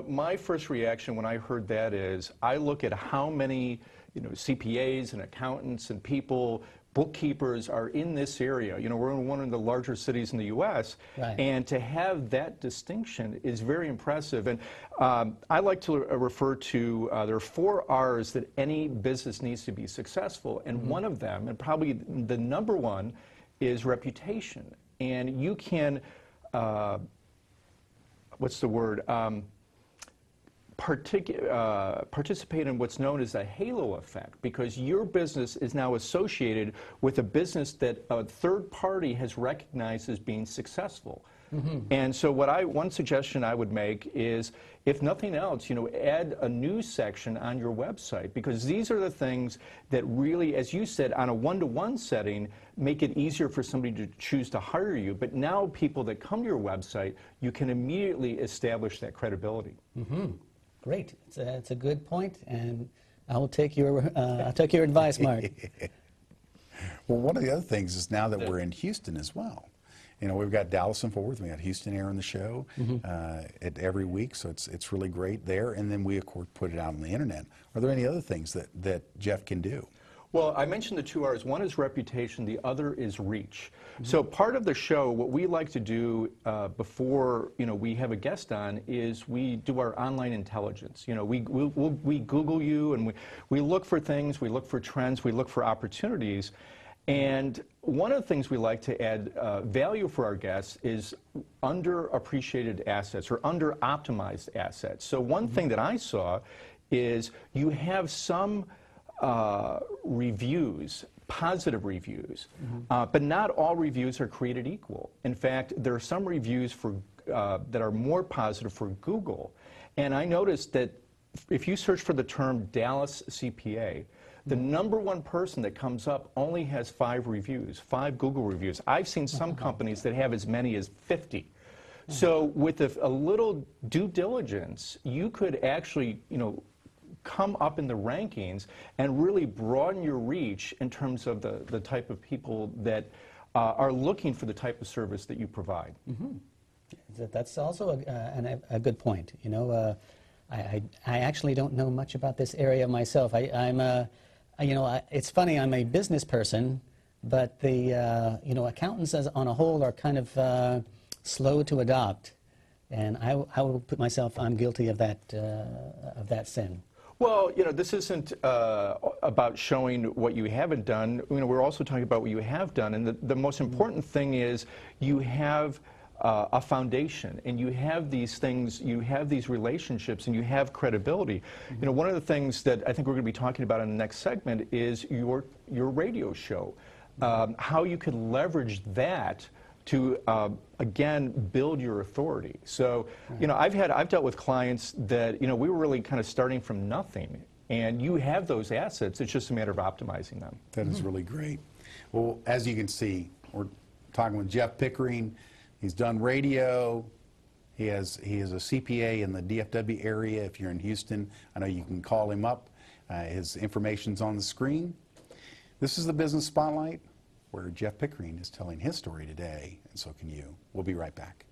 My first reaction when I heard that is I look at how many, CPAs and accountants and people, bookkeepers are in this area. We're in one of the larger cities in the U.S., right. And to have that distinction is very impressive. And I like to refer to, there are 4 R's that any business needs to be successful, and one of them, and probably the number one, is reputation. And you can, participate in what's known as a halo effect, because your business is now associated with a business that a third party has recognized as being successful. And so one suggestion I would make is, if nothing else, add a news section on your website, because these are the things that really, as you said, on a one-to-one setting, make it easier for somebody to choose to hire you. But now people that come to your website, you can immediately establish that credibility. Great. It's a good point, and I'll take your advice, Mark. Well, one of the other things is now that we're in Houston as well. We've got Dallas and Fort Worth. We got Houston airing the show every week, so it's really great there. And then we, of course, put it out on the internet. Are there any other things that Jeff can do? Well, I mentioned the 2 R's. One is reputation, the other is reach. So part of the show, what we like to do before we have a guest on, is we do our online intelligence. We Google you, and we look for things, we look for trends, we look for opportunities. And one of the things we like to add value for our guests is underappreciated assets or under-optimized assets. So one thing that I saw is you have some reviews, positive reviews, but not all reviews are created equal. In fact, there are some reviews that are more positive for Google. And I noticed that if you search for the term Dallas CPA, the #1 person that comes up only has 5 reviews, 5 Google reviews. I've seen some companies that have as many as 50. So with a little due diligence, you could actually, come up in the rankings and really broaden your reach in terms of the type of people that are looking for the type of service that you provide. That's also a good point. I actually don't know much about this area myself. It's funny, I'm a business person, but the accountants on a whole are kind of slow to adopt, and I will put myself, I'm guilty of that sin. Well, this isn't about showing what you haven't done. We're also talking about what you have done, and the most important thing is you have a foundation, and you have these things, you have these relationships, and you have credibility. One of the things that I think we're going to be talking about in the next segment is your radio show, how you can leverage that to, again, build your authority. So, I've dealt with clients that, we were really kind of starting from nothing, and you have those assets. It's just a matter of optimizing them. That is really great. Well, as you can see, we're talking with Jeff Pickering. He's done radio. He is a CPA in the DFW area. If you're in Houston, I know you can call him up. His information's on the screen. This is the Business Spotlight, where Jeff Pickering is telling his story today, and so can you. We'll be right back.